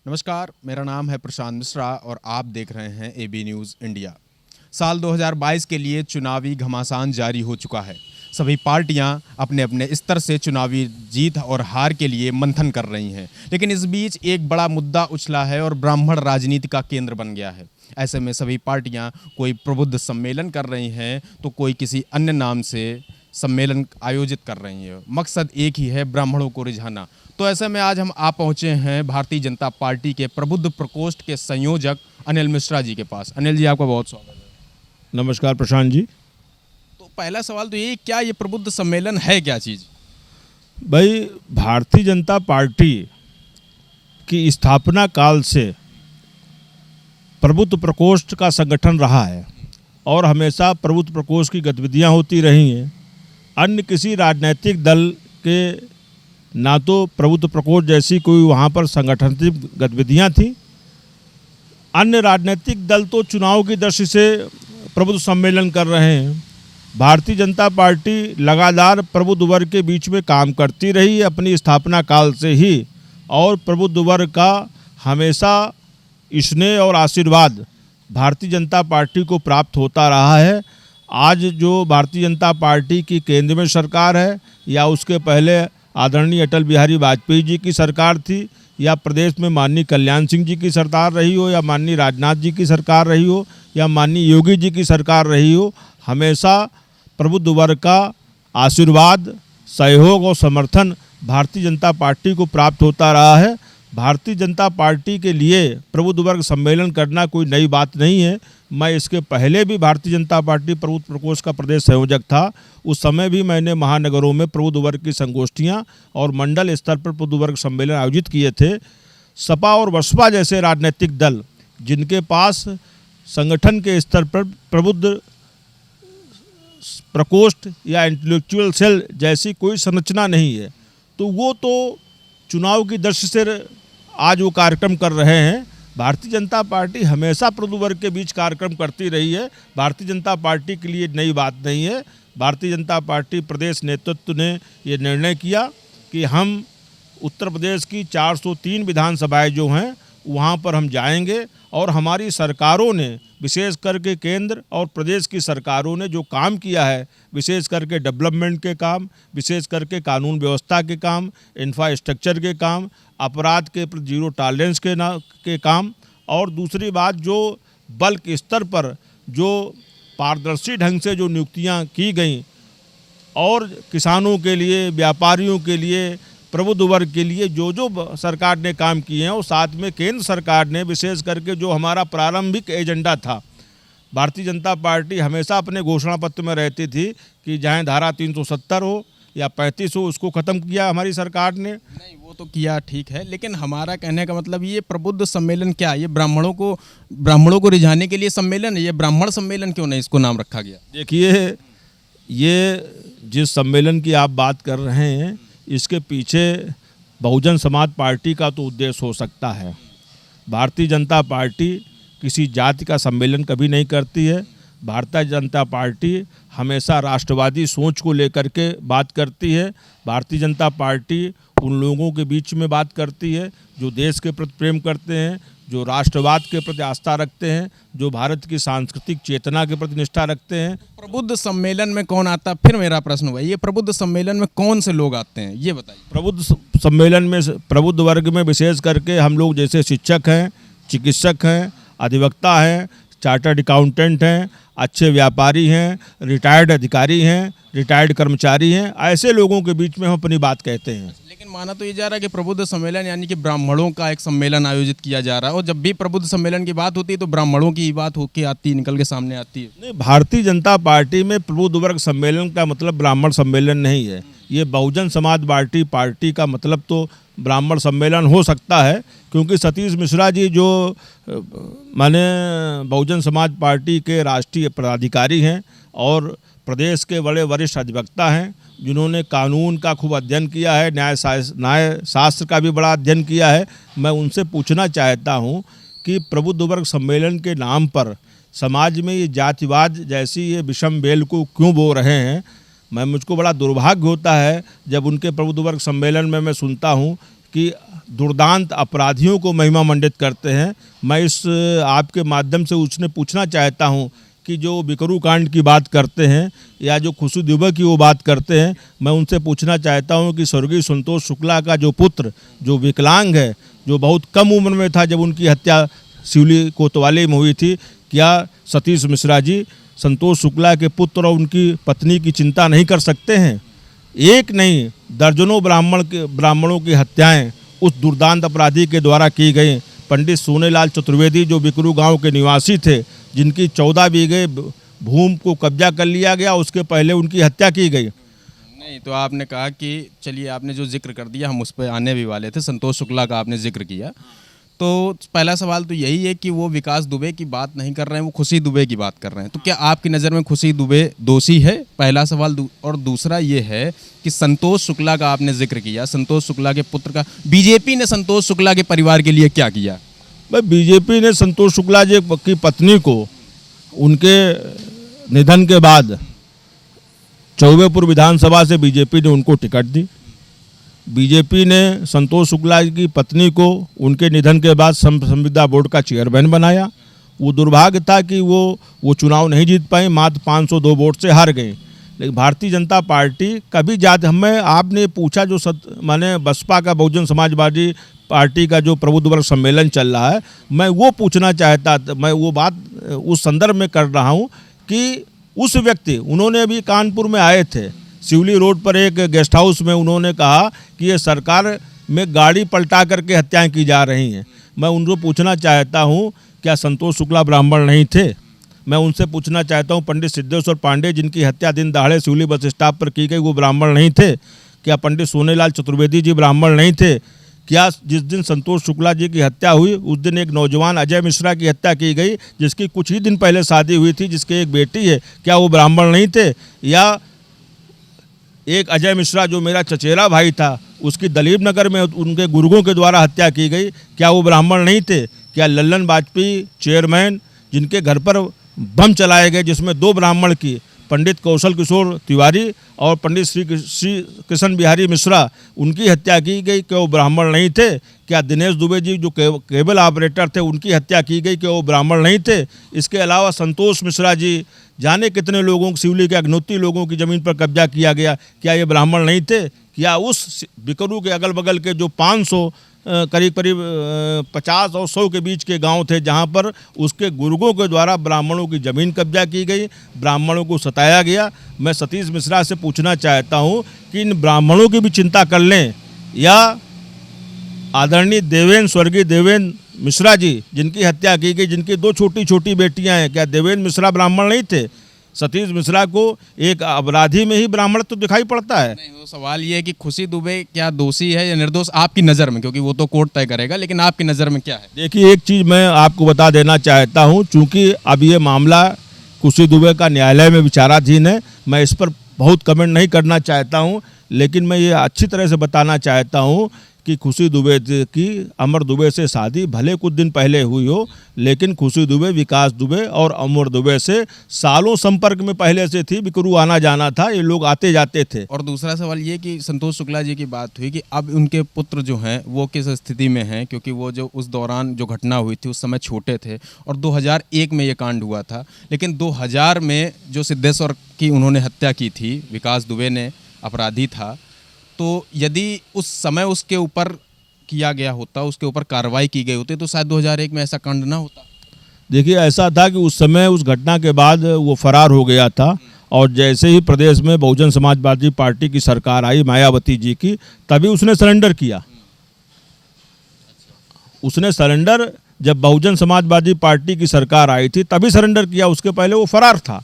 नमस्कार, मेरा नाम है प्रशांत मिश्रा और आप देख रहे हैं एबी न्यूज़ इंडिया। साल 2022 के लिए चुनावी घमासान जारी हो चुका है। सभी पार्टियां अपने अपने स्तर से चुनावी जीत और हार के लिए मंथन कर रही हैं, लेकिन इस बीच एक बड़ा मुद्दा उछला है और ब्राह्मण राजनीति का केंद्र बन गया है। ऐसे में सभी पार्टियां कोई प्रबुद्ध सम्मेलन कर रही हैं तो कोई किसी अन्य नाम से सम्मेलन आयोजित कर रही है। मकसद एक ही है, ब्राह्मणों को रिझाना। तो ऐसे में आज हम आ पहुंचे हैं भारतीय जनता पार्टी के प्रबुद्ध प्रकोष्ठ के संयोजक अनिल मिश्रा जी के पास। अनिल जी, आपका बहुत स्वागत है। नमस्कार प्रशांत जी। तो पहला सवाल तो ये, क्या ये प्रबुद्ध सम्मेलन है, क्या चीज़? भाई, भारतीय जनता पार्टी की स्थापना काल से प्रबुद्ध प्रकोष्ठ का संगठन रहा है और हमेशा प्रबुद्ध प्रकोष्ठ की गतिविधियां होती रही हैं। अन्य किसी राजनीतिक दल के ना तो प्रबुद्ध प्रकोष्ठ जैसी कोई वहाँ पर संगठनिक गतिविधियाँ थी। अन्य राजनीतिक दल तो चुनाव की दृष्टि से प्रबुद्ध सम्मेलन कर रहे हैं। भारतीय जनता पार्टी लगातार प्रबुद्ध वर्ग के बीच में काम करती रही है अपनी स्थापना काल से ही, और प्रबुद्ध वर्ग का हमेशा स्नेह और आशीर्वाद भारतीय जनता पार्टी को प्राप्त होता रहा है। आज जो भारतीय जनता पार्टी की केंद्र में सरकार है, या उसके पहले आदरणीय अटल बिहारी वाजपेयी जी की सरकार थी, या प्रदेश में माननीय कल्याण सिंह जी की सरकार रही हो, या माननीय राजनाथ जी की सरकार रही हो, या माननीय योगी जी की सरकार रही हो, हमेशा प्रबुद्ध वर्ग का आशीर्वाद, सहयोग और समर्थन भारतीय जनता पार्टी को प्राप्त होता रहा है। भारतीय जनता पार्टी के लिए प्रबुद्ध वर्ग सम्मेलन करना कोई नई बात नहीं है। मैं इसके पहले भी भारतीय जनता पार्टी प्रबुद्ध प्रकोष्ठ का प्रदेश संयोजक था। उस समय भी मैंने महानगरों में प्रबुद्ध वर्ग की संगोष्ठियां और मंडल स्तर पर प्रबुद्ध वर्ग सम्मेलन आयोजित किए थे। सपा और बसपा जैसे राजनीतिक दल जिनके पास संगठन के स्तर पर प्रबुद्ध प्रकोष्ठ या इंटेलेक्चुअल सेल जैसी कोई संरचना नहीं है, तो वो तो चुनाव की दृष्टि से आज वो कार्यक्रम कर रहे हैं। भारतीय जनता पार्टी हमेशा प्रबुद्ध वर्ग के बीच कार्यक्रम करती रही है। भारतीय जनता पार्टी के लिए नई बात नहीं है। भारतीय जनता पार्टी प्रदेश नेतृत्व ने ये निर्णय किया कि हम उत्तर प्रदेश की 403 विधानसभाएं जो हैं वहाँ पर हम जाएंगे, और हमारी सरकारों ने, विशेष करके केंद्र और प्रदेश की सरकारों ने जो काम किया है, विशेष करके डेवलपमेंट के काम, विशेष करके कानून व्यवस्था के काम, इंफ्रास्ट्रक्चर के काम, अपराध के प्रति जीरो टॉलरेंस के काम, और दूसरी बात जो बल्क स्तर पर जो पारदर्शी ढंग से जो नियुक्तियां की गईं, और किसानों के लिए, व्यापारियों के लिए, प्रबुद्ध वर्ग के लिए जो जो सरकार ने काम किए हैं, और साथ में केंद्र सरकार ने विशेष करके जो हमारा प्रारंभिक एजेंडा था। भारतीय जनता पार्टी हमेशा अपने घोषणा पत्र में रहती थी कि चाहे धारा 370 हो या 35 हो, उसको ख़त्म किया हमारी सरकार ने। नहीं, वो तो किया, ठीक है, लेकिन हमारा कहने का मतलब ये प्रबुद्ध सम्मेलन क्या है? ये ब्राह्मणों को रिझाने के लिए सम्मेलन है, ये ब्राह्मण सम्मेलन क्यों नहीं इसको नाम रखा गया? देखिए, ये जिस सम्मेलन की आप बात कर रहे हैं, इसके पीछे बहुजन समाज पार्टी का तो उद्देश्य हो सकता है। भारतीय जनता पार्टी किसी जाति का सम्मेलन कभी नहीं करती है। भारतीय जनता पार्टी हमेशा राष्ट्रवादी सोच को लेकर के बात करती है। भारतीय जनता पार्टी उन लोगों के बीच में बात करती है जो देश के प्रति प्रेम करते हैं, जो राष्ट्रवाद के प्रति आस्था रखते हैं, जो भारत की सांस्कृतिक चेतना के प्रति निष्ठा रखते हैं। प्रबुद्ध सम्मेलन में कौन आता? फिर मेरा प्रश्न हुआ, ये प्रबुद्ध सम्मेलन में कौन से लोग आते हैं, ये बताइए। प्रबुद्ध सम्मेलन में प्रबुद्ध वर्ग में विशेष करके हम लोग जैसे शिक्षक हैं, चिकित्सक हैं, अधिवक्ता हैं, चार्टर्ड अकाउंटेंट हैं, अच्छे व्यापारी हैं, रिटायर्ड अधिकारी हैं, रिटायर्ड कर्मचारी हैं, ऐसे लोगों के बीच में हम अपनी बात कहते हैं। लेकिन माना तो ये जा रहा है कि प्रबुद्ध सम्मेलन यानी कि ब्राह्मणों का एक सम्मेलन आयोजित किया जा रहा है, और जब भी प्रबुद्ध सम्मेलन की बात होती है तो ब्राह्मणों की बात होके आती है, निकल के सामने आती है। नहीं, भारतीय जनता पार्टी में प्रबुद्ध वर्ग सम्मेलन का मतलब ब्राह्मण सम्मेलन नहीं है। ये बहुजन समाज पार्टी का मतलब तो ब्राह्मण सम्मेलन हो सकता है, क्योंकि सतीश मिश्रा जी जो माने बहुजन समाज पार्टी के राष्ट्रीय पदाधिकारी हैं और प्रदेश के बड़े वरिष्ठ अधिवक्ता हैं, जिन्होंने कानून का खूब अध्ययन किया है, न्याय शास्त्र का भी बड़ा अध्ययन किया है। मैं उनसे पूछना चाहता हूं कि प्रबुद्ध वर्ग सम्मेलन के नाम पर समाज में ये जातिवाद जैसी ये विषम बेल को क्यों बो रहे हैं। मुझको बड़ा दुर्भाग्य होता है जब उनके प्रबुद्ध वर्ग सम्मेलन में मैं सुनता हूँ कि दुर्दांत अपराधियों को महिमा मंडित करते हैं। मैं इस आपके माध्यम से उसने पूछना चाहता हूं कि जो बिकरू कांड की बात करते हैं या जो खुशी दुबे की वो बात करते हैं, मैं उनसे पूछना चाहता हूं कि स्वर्गीय संतोष शुक्ला का जो पुत्र जो विकलांग है, जो बहुत कम उम्र में था जब उनकी हत्या शिवली कोतवाली में हुई थी, क्या सतीश मिश्रा जी संतोष शुक्ला के पुत्र और उनकी पत्नी की चिंता नहीं कर सकते हैं? एक नहीं दर्जनों ब्राह्मणों की हत्याएं उस दुर्दांत अपराधी के द्वारा की गई। पंडित सोनेलाल चतुर्वेदी जो बिकरू गांव के निवासी थे, जिनकी 14 बीघे भूमि को कब्जा कर लिया गया, उसके पहले उनकी हत्या की गई। नहीं, तो आपने कहा कि चलिए आपने जो जिक्र कर दिया हम उस पर आने भी वाले थे, संतोष शुक्ला का आपने जिक्र किया, तो पहला सवाल तो यही है कि वो विकास दुबे की बात नहीं कर रहे हैं, वो खुशी दुबे की बात कर रहे हैं। तो क्या आपकी नज़र में खुशी दुबे दोषी है? पहला सवाल। और दूसरा ये है कि संतोष शुक्ला का आपने जिक्र किया, संतोष शुक्ला के पुत्र का, बीजेपी ने संतोष शुक्ला के परिवार के लिए क्या किया? भाई बीजेपी ने संतोष शुक्ला जी की पत्नी को उनके निधन के बाद चौबेपुर विधानसभा से बीजेपी ने उनको टिकट दी। बीजेपी ने संतोष शुक्ला की पत्नी को उनके निधन के बाद संविदा बोर्ड का चेयरमैन बनाया। वो दुर्भाग्य था कि वो चुनाव नहीं जीत पाई, मात्र 502 वोट से हार गई। लेकिन भारतीय जनता पार्टी कभी हमें आपने पूछा जो माने बसपा का बहुजन समाजवादी पार्टी का जो प्रबुद्ध वर्ग सम्मेलन चल रहा है, मैं वो पूछना चाहता, मैं वो बात उस संदर्भ में कर रहा हूँ कि उस व्यक्ति, उन्होंने अभी कानपुर में आए थे, शिवली रोड पर एक गेस्ट हाउस में उन्होंने कहा कि ये सरकार में गाड़ी पलटा करके हत्याएं की जा रही हैं। मैं उनको पूछना चाहता हूं, क्या संतोष शुक्ला ब्राह्मण नहीं थे? मैं उनसे पूछना चाहता हूं, पंडित सिद्धेश्वर पांडे जिनकी हत्या दिन दहाड़े शिवली बस स्टॉप पर की गई, वो ब्राह्मण नहीं थे? क्या पंडित सोनेलाल चतुर्वेदी जी ब्राह्मण नहीं थे? क्या जिस दिन संतोष शुक्ला जी की हत्या हुई उस दिन एक नौजवान अजय मिश्रा की हत्या की गई, जिसकी कुछ ही दिन पहले शादी हुई थी, जिसकी एक बेटी है, क्या वो ब्राह्मण नहीं थे? या एक अजय मिश्रा जो मेरा चचेरा भाई था, उसकी दलीप नगर में उनके गुर्गों के द्वारा हत्या की गई, क्या वो ब्राह्मण नहीं थे? क्या लल्लन वाजपेयी चेयरमैन जिनके घर पर बम चलाए गए, जिसमें 2 ब्राह्मण की, पंडित कौशल किशोर तिवारी और पंडित श्री कृष्ण बिहारी मिश्रा, उनकी हत्या की गई, क्या वो ब्राह्मण नहीं थे? क्या दिनेश दुबे जी जो केबल ऑपरेटर थे, उनकी हत्या की गई, क्या वो ब्राह्मण नहीं थे? इसके अलावा संतोष मिश्रा जी, जाने कितने लोगों शिवली के अग्नोत्री लोगों की ज़मीन पर कब्जा किया गया, क्या ये ब्राह्मण नहीं थे? क्या उस बिकरू के अगल बगल के जो 500 करीब 50 और 100 के बीच के गांव थे, जहां पर उसके गुर्गों के द्वारा ब्राह्मणों की ज़मीन कब्जा की गई, ब्राह्मणों को सताया गया? मैं सतीश मिश्रा से पूछना चाहता हूं कि इन ब्राह्मणों की भी चिंता कर लें, या आदरणीय स्वर्गीय देवेंद्र मिश्रा जी जिनकी हत्या की गई, जिनकी 2 छोटी छोटी बेटियां हैं, क्या देवेंद्र मिश्रा ब्राह्मण नहीं थे? सतीश मिश्रा को एक अपराधी में ही ब्राह्मण तो दिखाई पड़ता है। नहीं, वो सवाल ये है कि खुशी दुबे क्या दोषी है या निर्दोष आपकी नज़र में, क्योंकि वो तो कोर्ट तय करेगा, लेकिन आपकी नज़र में क्या है? देखिए, एक चीज़ मैं आपको बता देना चाहता हूं, चूँकि अब ये मामला खुशी दुबे का न्यायालय में विचाराधीन है, मैं इस पर बहुत कमेंट नहीं करना चाहता हूं, लेकिन मैं ये अच्छी तरह से बताना चाहता हूं कि खुशी दुबे की अमर दुबे से शादी भले कुछ दिन पहले हुई हो, लेकिन खुशी दुबे विकास दुबे और अमर दुबे से सालों संपर्क में पहले से थी, बिकरू आना जाना था, ये लोग आते जाते थे। और दूसरा सवाल ये कि संतोष शुक्ला जी की बात हुई कि अब उनके पुत्र जो हैं वो किस स्थिति में हैं, क्योंकि वो जो उस दौरान जो घटना हुई थी उस समय छोटे थे और 2001 में ये कांड हुआ था, लेकिन 2000 में जो सिद्धेश्वर की उन्होंने हत्या की थी, विकास दुबे ने अपराधी था, तो यदि उस समय उसके ऊपर किया गया होता, उसके ऊपर कार्रवाई की गई होती, तो शायद 2001 में ऐसा कांड ना होता। देखिए, ऐसा था कि उस समय उस घटना के बाद वो फरार हो गया था, और जैसे ही प्रदेश में बहुजन समाजवादी पार्टी की सरकार आई मायावती जी की, तभी उसने सरेंडर किया। उसने सरेंडर जब बहुजन समाजवादी पार्टी की सरकार आई थी तभी सरेंडर किया, उसके पहले वो फरार था।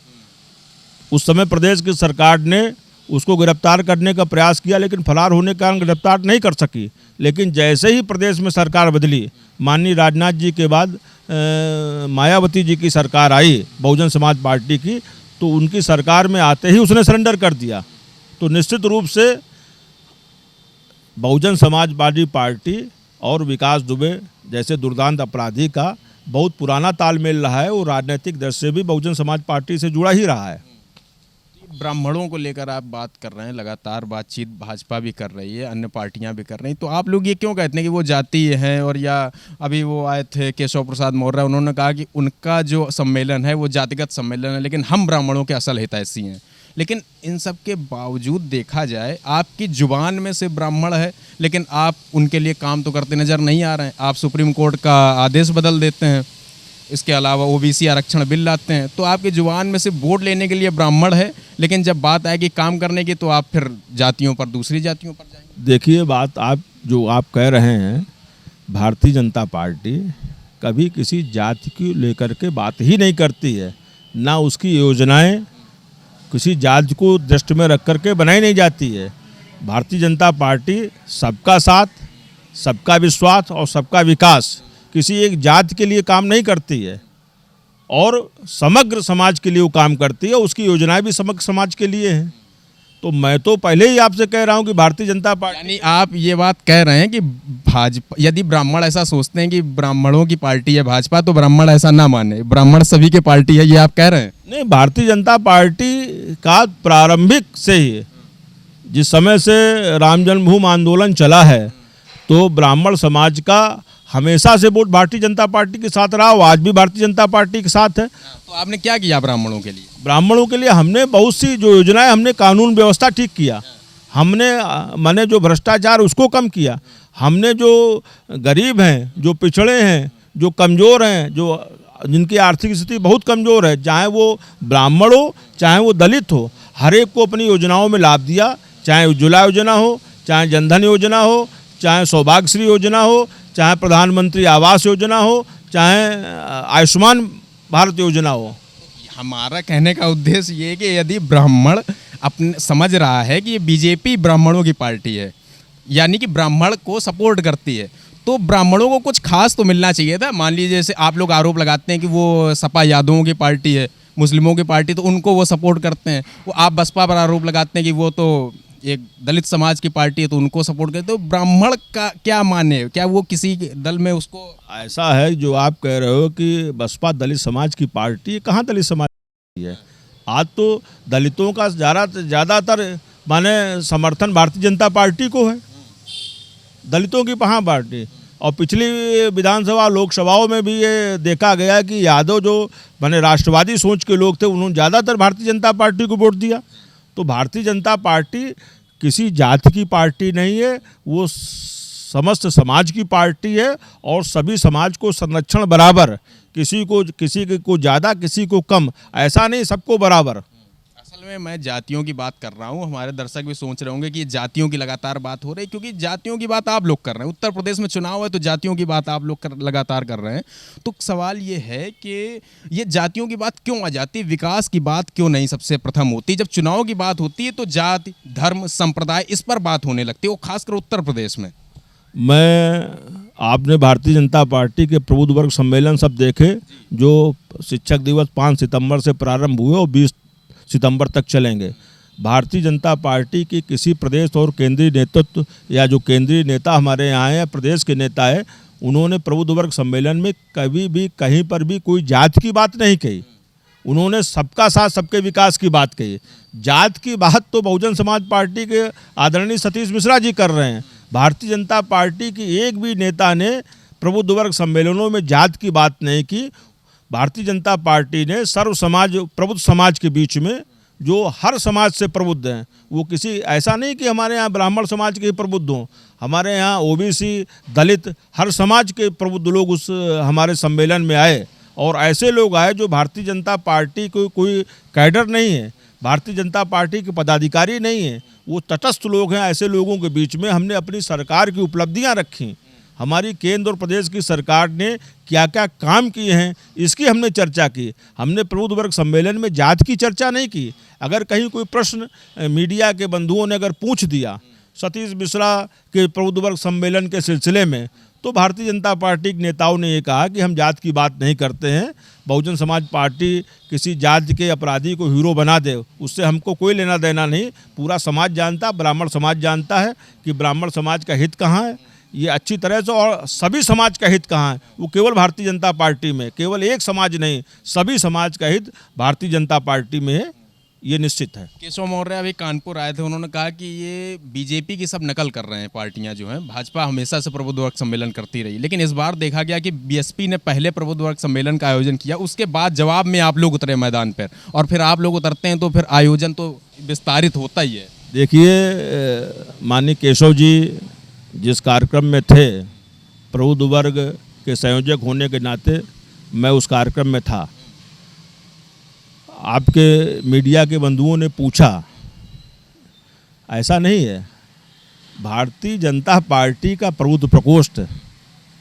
उस समय प्रदेश की सरकार ने उसको गिरफ्तार करने का प्रयास किया, लेकिन फरार होने के कारण गिरफ्तार नहीं कर सकी। लेकिन जैसे ही प्रदेश में सरकार बदली, माननीय राजनाथ जी के बाद मायावती जी की सरकार आई बहुजन समाज पार्टी की, तो उनकी सरकार में आते ही उसने सरेंडर कर दिया। तो निश्चित रूप से बहुजन समाजवादी पार्टी और विकास दुबे जैसे दुर्दांत अपराधी का बहुत पुराना तालमेल रहा है, वो राजनीतिक दृष्टि से भी बहुजन समाज पार्टी से जुड़ा ही रहा है। ब्राह्मणों को लेकर आप बात कर रहे हैं, लगातार बातचीत भाजपा भी कर रही है, अन्य पार्टियां भी कर रही हैं, तो आप लोग ये क्यों कहते हैं कि वो जाति हैं? और या अभी वो आए थे केशव प्रसाद मौर्य, उन्होंने कहा कि उनका जो सम्मेलन है वो जातिगत सम्मेलन है, लेकिन हम ब्राह्मणों के असल हितैषी हैं। लेकिन इन सब के बावजूद देखा जाए, आपकी जुबान में से ब्राह्मण है, लेकिन आप उनके लिए काम तो करते नज़र नहीं आ रहे हैं। आप सुप्रीम कोर्ट का आदेश बदल देते हैं, इसके अलावा ओबीसी आरक्षण बिल लाते हैं, तो आपकी जुबान में से वोट लेने के लिए ब्राह्मण है, लेकिन जब बात आएगी काम करने की तो आप फिर जातियों पर, दूसरी जातियों पर जाएंगे। देखिए, बात आप कह रहे हैं, भारतीय जनता पार्टी कभी किसी जाति को लेकर के बात ही नहीं करती है, ना उसकी योजनाएं किसी जाति को दृष्टि में रख करके बनाई नहीं जाती है। भारतीय जनता पार्टी सबका साथ, सबका विश्वास और सबका विकास, किसी एक जाति के लिए काम नहीं करती है और समग्र समाज के लिए वो काम करती है। उसकी योजनाएं भी समग्र समाज के लिए हैं। तो मैं तो पहले ही आपसे कह रहा हूं कि भारतीय जनता पार्टी, यानी आप ये बात कह रहे हैं कि भाजपा, यदि ब्राह्मण ऐसा सोचते हैं कि ब्राह्मणों की पार्टी है भाजपा, तो ब्राह्मण ऐसा ना माने, ब्राह्मण सभी की पार्टी है, ये आप कह रहे हैं? नहीं, भारतीय जनता पार्टी का प्रारंभिक से ही, जिस समय से राम जन्मभूमि आंदोलन चला है, तो ब्राह्मण समाज का हमेशा से वोट भारतीय जनता पार्टी के साथ रहा, वो आज भी भारतीय जनता पार्टी के साथ है। तो आपने क्या किया ब्राह्मणों के लिए? ब्राह्मणों के लिए हमने बहुत सी जो योजनाएं, हमने कानून व्यवस्था ठीक किया, हमने माने जो भ्रष्टाचार उसको कम किया, हमने जो गरीब हैं, जो पिछड़े हैं, जो कमज़ोर हैं, जो जिनकी आर्थिक स्थिति बहुत कमज़ोर है, चाहे वो ब्राह्मण हो चाहे वो दलित हो, हर एक को अपनी योजनाओं में लाभ दिया। चाहे उज्ज्वला योजना हो, चाहे जनधन योजना हो, चाहे सौभाग्यश्री योजना हो, चाहे प्रधानमंत्री आवास योजना हो, चाहे आयुष्मान भारत योजना हो। हमारा कहने का उद्देश्य ये है कि यदि ब्राह्मण अपने समझ रहा है कि ये बीजेपी ब्राह्मणों की पार्टी है, यानी कि ब्राह्मण को सपोर्ट करती है, तो ब्राह्मणों को कुछ खास तो मिलना चाहिए था। मान लीजिए जैसे आप लोग आरोप लगाते हैं कि वो सपा यादवों की पार्टी है, मुस्लिमों की पार्टी, तो उनको वो सपोर्ट करते हैं। वो आप बसपा पर आरोप लगाते हैं कि वो तो एक दलित समाज की पार्टी है, तो उनको सपोर्ट करते। तो ब्राह्मण का क्या माने, क्या वो किसी दल में उसको? ऐसा है जो आप कह रहे हो कि बसपा दलित समाज की पार्टी, कहाँ दलित समाज की है? आज तो दलितों का ज़्यादातर माने समर्थन भारतीय जनता पार्टी को है, दलितों की कहाँ पार्टी। और पिछली विधानसभा लोकसभाओं में भी ये देखा गया कि यादव जो माने राष्ट्रवादी सोच के लोग थे, उन्होंने ज़्यादातर भारतीय जनता पार्टी को वोट दिया। तो भारतीय जनता पार्टी किसी जाति की पार्टी नहीं है, वो समस्त समाज की पार्टी है और सभी समाज को संरक्षण बराबर, किसी को ज़्यादा किसी को कम, ऐसा नहीं, सबको बराबर। असल में मैं जातियों की बात कर रहा हूँ, हमारे दर्शक भी सोच रहे होंगे कि ये जातियों की लगातार बात हो रही है, क्योंकि जातियों की बात आप लोग कर रहे हैं। उत्तर प्रदेश में चुनाव है तो जातियों की बात आप लोग लगातार कर रहे हैं। तो सवाल ये है कि ये जातियों की बात क्यों आ जाती है, विकास की बात क्यों नहीं सबसे प्रथम होती? जब चुनाव की बात होती है तो जाति, धर्म, संप्रदाय, इस पर बात होने लगती है, वो खासकर उत्तर प्रदेश में। आपने भारतीय जनता पार्टी के प्रबुद्ध वर्ग सम्मेलन सब देखे, जो शिक्षक दिवस 5 सितंबर से प्रारंभ हुए और 20 सितंबर तक चलेंगे। भारतीय जनता पार्टी की किसी प्रदेश और केंद्रीय नेतृत्व या जो केंद्रीय नेता हमारे यहाँ हैं, प्रदेश के नेता है, उन्होंने प्रबुद्ध वर्ग सम्मेलन में कभी भी कहीं पर भी कोई जात की बात नहीं कही। उन्होंने सबका साथ, सबके विकास की बात कही। जात की बात तो बहुजन समाज पार्टी के आदरणीय सतीश मिश्रा जी कर रहे हैं। भारतीय जनता पार्टी की एक भी नेता ने प्रबुद्ध वर्ग सम्मेलनों में जात की बात नहीं की। भारतीय जनता पार्टी ने सर्व समाज, प्रबुद्ध समाज के बीच में, जो हर समाज से प्रबुद्ध हैं, वो किसी ऐसा नहीं कि हमारे यहाँ ब्राह्मण समाज के ही प्रबुद्ध हों, हमारे यहाँ ओबीसी, दलित, हर समाज के प्रबुद्ध लोग उस हमारे सम्मेलन में आए। और ऐसे लोग आए जो भारतीय जनता पार्टी को कोई कैडर नहीं है, भारतीय जनता पार्टी के पदाधिकारी नहीं है, वो तटस्थ लोग हैं। ऐसे लोगों के बीच में हमने अपनी सरकार की उपलब्धियां रखी, हमारी केंद्र और प्रदेश की सरकार ने क्या क्या काम किए हैं, इसकी हमने चर्चा की। हमने प्रबुद्ध वर्ग सम्मेलन में जात की चर्चा नहीं की। अगर कहीं कोई प्रश्न मीडिया के बंधुओं ने अगर पूछ दिया सतीश मिश्रा के प्रबुद्ध वर्ग सम्मेलन के सिलसिले में, तो भारतीय जनता पार्टी के नेताओं ने ये कहा कि हम जात की बात नहीं करते हैं। बहुजन समाज पार्टी किसी जात के अपराधी को हीरो बना दे, उससे हमको कोई लेना देना नहीं। पूरा समाज जानता, ब्राह्मण समाज जानता है कि ब्राह्मण समाज का हित कहाँ है, ये अच्छी तरह से, और सभी समाज का हित कहाँ है, वो केवल भारतीय जनता पार्टी में, केवल एक समाज नहीं, सभी समाज का हित भारतीय जनता पार्टी में है। ये निश्चित है। केशव मौर्य अभी कानपुर आए थे, उन्होंने कहा कि ये बीजेपी की सब नकल कर रहे हैं पार्टियां जो हैं। भाजपा हमेशा से प्रबुद्ध वर्ग सम्मेलन करती रही, लेकिन इस बार देखा गया कि बीएसपी ने पहले प्रबुद्ध वर्ग सम्मेलन का आयोजन किया, उसके बाद जवाब में आप लोग उतरे मैदान पर, और फिर आप लोग उतरते हैं तो फिर आयोजन तो विस्तारित होता ही है। देखिए माननीय केशव जी जिस कार्यक्रम में थे, प्रबुद्ध वर्ग के संयोजक होने के नाते मैं उस कार्यक्रम में था। आपके मीडिया के बंधुओं ने पूछा, ऐसा नहीं है। भारतीय जनता पार्टी का प्रबुद्ध प्रकोष्ठ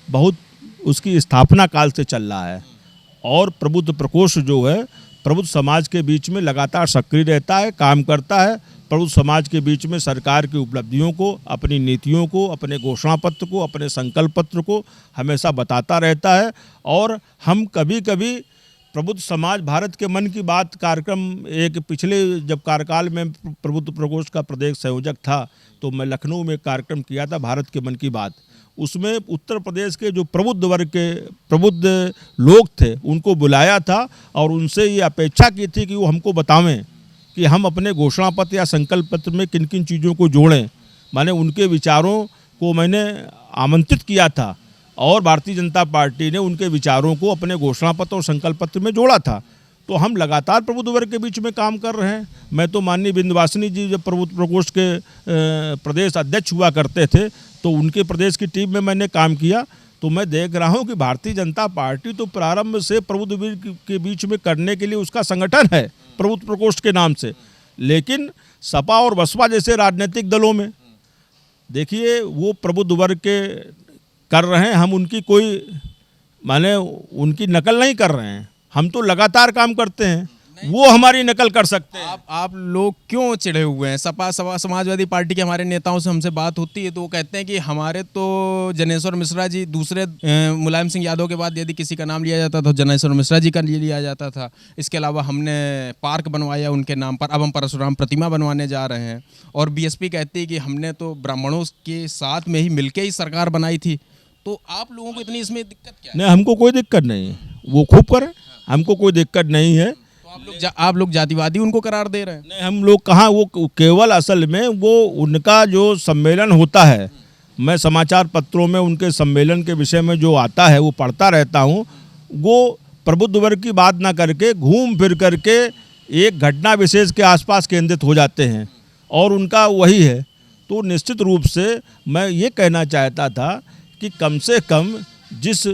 बहुत उसकी स्थापना काल से चल रहा है, और प्रबुद्ध प्रकोष्ठ जो है प्रबुद्ध समाज के बीच में लगातार सक्रिय रहता है, काम करता है। प्रबुद्ध समाज के बीच में सरकार की उपलब्धियों को, अपनी नीतियों को, अपने घोषणा पत्र को, अपने संकल्प पत्र को हमेशा बताता रहता है। और हम कभी कभी प्रबुद्ध समाज भारत के मन की बात कार्यक्रम, एक पिछले जब कार्यकाल में प्रबुद्ध प्रकोष्ठ का प्रदेश संयोजक था तो मैं लखनऊ में कार्यक्रम किया था भारत के मन की बात। उसमें उत्तर प्रदेश के जो प्रबुद्ध वर्ग के प्रबुद्ध लोग थे उनको बुलाया था और उनसे ये अपेक्षा की थी कि वो हमको बतावें कि हम अपने घोषणा पत्र या संकल्प पत्र में किन किन चीज़ों को जोड़ें। मैंने उनके विचारों को मैंने आमंत्रित किया था और भारतीय जनता पार्टी ने उनके विचारों को अपने घोषणा पत्र और संकल्प पत्र में जोड़ा था। तो हम लगातार प्रबुद्ध वर्ग के बीच में काम कर रहे हैं। मैं तो माननीय विंध्यवासिनी जी जब प्रबुद्ध प्रकोष्ठ के प्रदेश अध्यक्ष हुआ करते थे तो उनके प्रदेश की टीम में मैंने काम किया। तो मैं देख रहा हूं कि भारतीय जनता पार्टी तो प्रारंभ से प्रबुद्ध वर्ग के बीच में करने के लिए उसका संगठन है प्रबुद्ध प्रकोष्ठ के नाम से, लेकिन सपा और बसपा जैसे राजनीतिक दलों में देखिए वो प्रबुद्ध वर्ग के कर रहे हैं, हम उनकी कोई माने उनकी नकल नहीं कर रहे हैं। हम तो लगातार काम करते हैं, वो हमारी नकल कर सकते हैं। आप लोग क्यों चिढ़े हुए हैं? सपा समाजवादी पार्टी के हमारे नेताओं से हमसे बात होती है तो वो कहते हैं कि हमारे तो जनेश्वर मिश्रा जी, दूसरे मुलायम सिंह यादव के बाद यदि किसी का नाम लिया जाता तो जनेश्वर मिश्रा जी का लिया जाता था। इसके अलावा हमने पार्क बनवाया उनके नाम पर, अब हम परशुराम प्रतिमा बनवाने जा रहे हैं। और बीएसपी कहती है कि हमने तो ब्राह्मणों के साथ में ही मिलकर ही सरकार बनाई थी। तो आप लोगों को इतनी इसमें दिक्कत क्या है? नहीं, हमको कोई दिक्कत नहीं है, वो खूब करें, हमको कोई दिक्कत नहीं है। तो आप लोग जातिवादी उनको करार दे रहे हैं? नहीं, हम लोग कहाँ, वो केवल असल में वो उनका जो सम्मेलन होता है, मैं समाचार पत्रों में उनके सम्मेलन के विषय में जो आता है वो पढ़ता रहता हूँ। वो प्रबुद्ध वर्ग की बात ना करके घूम फिर करके एक घटना विशेष के आसपास केंद्रित हो जाते हैं और उनका वही है। तो निश्चित रूप से मैं ये कहना चाहता था कि कम से कम जिस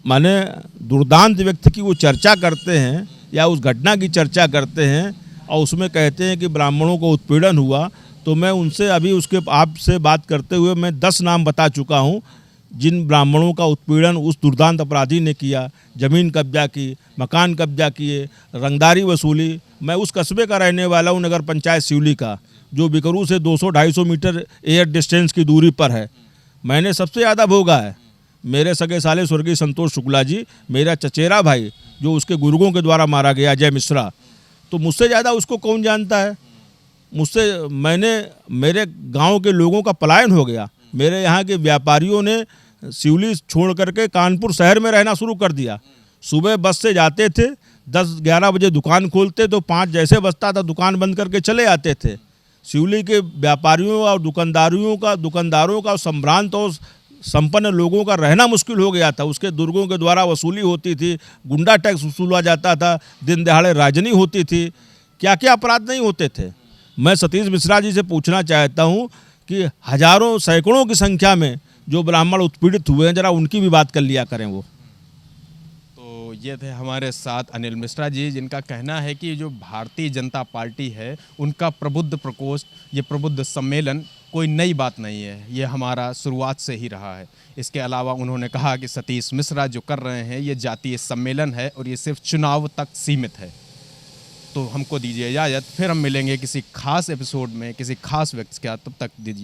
माने दुर्दांत व्यक्ति की वो चर्चा करते हैं या उस घटना की चर्चा करते हैं और उसमें कहते हैं कि ब्राह्मणों को उत्पीड़न हुआ, तो मैं उनसे अभी उसके आपसे बात करते हुए मैं 10 नाम बता चुका हूँ जिन ब्राह्मणों का उत्पीड़न उस दुर्दांत अपराधी ने किया। ज़मीन कब्जा की, मकान कब्जा किए, रंगदारी वसूली। मैं उस कस्बे का रहने वाला हूँ, नगर पंचायत सिवली का, जो बिकरू से 200-250 मीटर एयर डिस्टेंस की दूरी पर है। मैंने सबसे ज़्यादा भोगा है। मेरे सगे साले स्वर्गीय संतोष शुक्ला जी, मेरा चचेरा भाई जो उसके गुर्गों के द्वारा मारा गया, अजय मिश्रा, तो मुझसे ज़्यादा उसको कौन जानता है? मेरे गांव के लोगों का पलायन हो गया। मेरे यहाँ के व्यापारियों ने सिवली छोड़ करके कानपुर शहर में रहना शुरू कर दिया। सुबह बस से जाते थे, 10-11 बजे दुकान खोलते तो 5 जैसे बजता था दुकान बंद करके चले आते थे। सिवली के व्यापारियों और दुकानदारों का संभ्रांत और संपन्न लोगों का रहना मुश्किल हो गया था। उसके दुर्गों के द्वारा वसूली होती थी, गुंडा टैक्स वसूला जाता था, दिन दहाड़े राजनी होती थी, क्या क्या अपराध नहीं होते थे। मैं सतीश मिश्रा जी से पूछना चाहता हूं कि हजारों सैकड़ों की संख्या में जो ब्राह्मण उत्पीड़ित हुए हैं, जरा उनकी भी बात कर लिया करें। वो तो ये थे हमारे साथ अनिल मिश्रा जी, जिनका कहना है कि जो भारतीय जनता पार्टी है उनका प्रबुद्ध प्रकोष्ठ, ये प्रबुद्ध सम्मेलन कोई नई बात नहीं है, ये हमारा शुरुआत से ही रहा है। इसके अलावा उन्होंने कहा कि सतीश मिश्रा जो कर रहे हैं ये जातीय सम्मेलन है और ये सिर्फ चुनाव तक सीमित है। तो हमको दीजिए इजाज़त, फिर हम मिलेंगे किसी खास एपिसोड में किसी खास व्यक्ति के साथ, तब तक दीजिए।